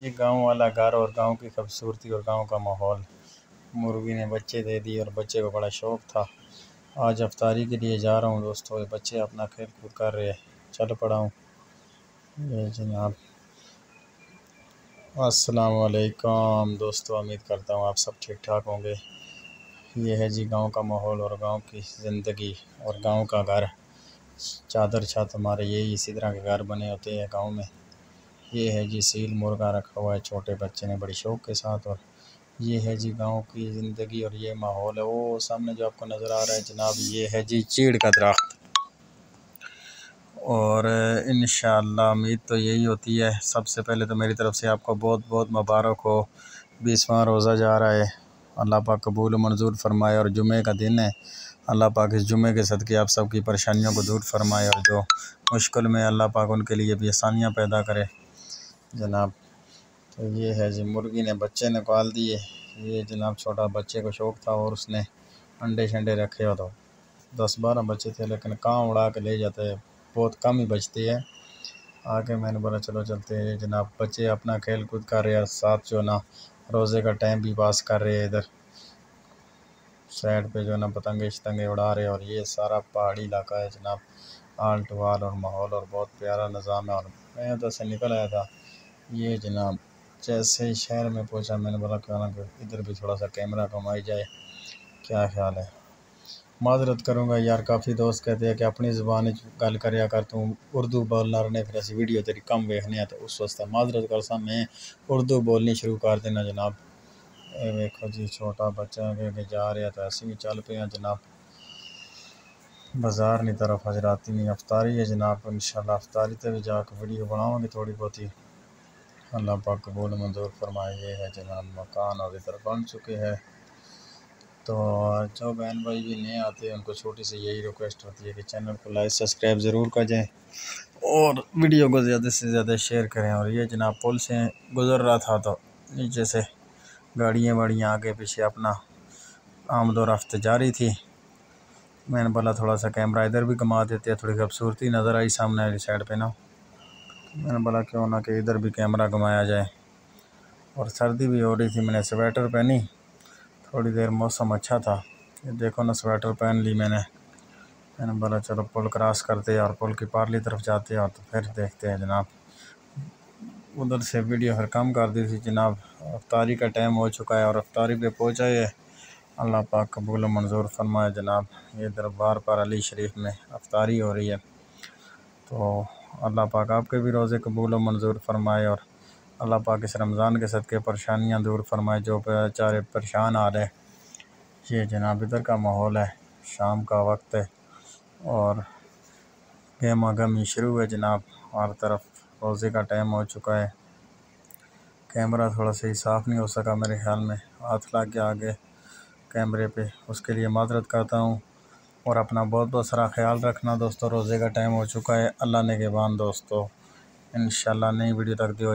ये गांव वाला घर और गांव की खूबसूरती और गांव का माहौल। मुर्गी ने बच्चे दे दिए और बच्चे को बड़ा शौक़ था। आज अफ्तारी के लिए जा रहा हूँ दोस्तों। ये बच्चे अपना खेल कूद कर रहे हैं। चल पड़ा हूँ। ये जनाब, अस्सलाम वालेकुम दोस्तों। उम्मीद करता हूँ आप सब ठीक ठाक होंगे। ये है जी गांव का माहौल और गांव की ज़िंदगी और गांव का घर। चादर छत हमारे यही इसी तरह के घर बने होते हैं गांव में। ये है जी सील मुर्गा रखा हुआ है छोटे बच्चे ने बड़ी शौक़ के साथ। और ये है जी गांव की ज़िंदगी और ये माहौल है। वो सामने जो आपको नज़र आ रहा है जनाब, ये है जी चीड़ का दरख्त। और इंशाअल्लाह उम्मीद तो यही होती है। सबसे पहले तो मेरी तरफ़ से आपको बहुत बहुत मुबारक हो। 20वां रोज़ा जा रहा है। अल्लाह पाक कबूल मंजूर फरमाए। और जुमे का दिन है। अल्लाह पाक इस जुमे के सदक़े आप सब की परेशानियों को दूर फरमाए और जो मुश्किल में अल्लाह पाक उनके लिए भी आसानियाँ पैदा करे जनाब। तो ये है जी मुर्गी ने बच्चे निकाल दिए। ये जनाब छोटा बच्चे को शौक़ था और उसने अंडे शंडे रखे हो तो 10-12 बच्चे थे, लेकिन कहाँ उड़ा के ले जाते हैं, बहुत कम ही बचती है। आगे मैंने बोला चलो चलते हैं जनाब। बच्चे अपना खेल कूद कर रहे हैं, साथ जो ना रोज़े का टाइम भी पास कर रहे हैं। इधर साइड पे जो ना पतंगे शतंगे उड़ा रहे हैं। और ये सारा पहाड़ी इलाका है जनाब। आल टू आल और माहौल और बहुत प्यारा निज़ाम है। और मैं उधर से निकल आया था। ये जनाब जैसे ही शहर में पहुंचा मैंने बोला क्यों ना इधर भी थोड़ा सा कैमरा घुमाई जाए, क्या ख्याल है। माजरत करूँगा यार, काफ़ी दोस्त कहते हैं कि अपनी ज़ुबान गल करया कर, तू उर्दू बोलना रहे फिर असी वीडियो तेरी कम वेखने। तो उस वास्ते माजरत कर सा मैं उर्दू बोलनी शुरू कर देना जनाब। ये देखो जी छोटा बच्चा के जा रहा तो ऐसे भी चल पे हैं जनाब। बाज़ार की तरफ हजराती नहीं अफ्तारी है जनाब। इंशाल्लाह अफ्तारी तो भी जाकर वीडियो बनाऊँगी थोड़ी बहुत ही। अल्लाह पाक कबूल मंजूर फरमाए। ये है जनाब मकान और इधर बन चुके हैं। तो जो बहन भाई भी नए आते हैं उनको छोटी सी यही रिक्वेस्ट होती है कि चैनल को लाइक सब्सक्राइब ज़रूर कर जाएँ और वीडियो को ज़्यादा से ज़्यादा शेयर करें। और ये जनाब पुल से गुज़र रहा था तो नीचे से गाड़ियाँ वाड़ियाँ आगे पीछे अपना आमद और रफ्त जारी थी। मैंने बोला थोड़ा सा कैमरा इधर भी घुमा देते हैं, थोड़ी खूबसूरती नज़र आई सामने वाली साइड पे ना। मैंने बोला क्यों ना कि इधर भी कैमरा घुमाया जाए। और सर्दी भी हो रही थी, मैंने स्वेटर पहनी। थोड़ी देर मौसम अच्छा था। ये देखो ना स्वेटर पहन ली मैंने बोला चलो पुल क्रॉस करते हैं और पुल की पारली तरफ जाते हैं और तो फिर देखते हैं जनाब। उधर से वीडियो हर काम कर दी थी जनाब। अफ्तारी का टाइम हो चुका है और अफ्तारी पे पहुँचा है। अल्लाह पाक कबूल मंजूर फरमाए जनाब। ये दरबार पर अली शरीफ में अफ्तारी हो रही है। तो अल्लाह पाक आपके भी रोज़े कबूल मंजूर फरमाए और अल्लाह पाक इस रमज़ान के सदक़े परेशानियाँ दूर फरमाए जो बेचारे परेशान आ रहे। ये जनाब इधर का माहौल है, शाम का वक्त है और गहमा गहमी शुरू है जनाब। हर तरफ रोज़े का टाइम हो चुका है। कैमरा थोड़ा सही साफ़ नहीं हो सका मेरे ख्याल में, हाथ लग गया आगे कैमरे पे, उसके लिए माजरत करता हूँ। और अपना बहुत बहुत सारा ख्याल रखना दोस्तों। रोज़े का टाइम हो चुका है। अल्लाह ने के बान दोस्तों, इंशाल्लाह नई वीडियो तक दियो।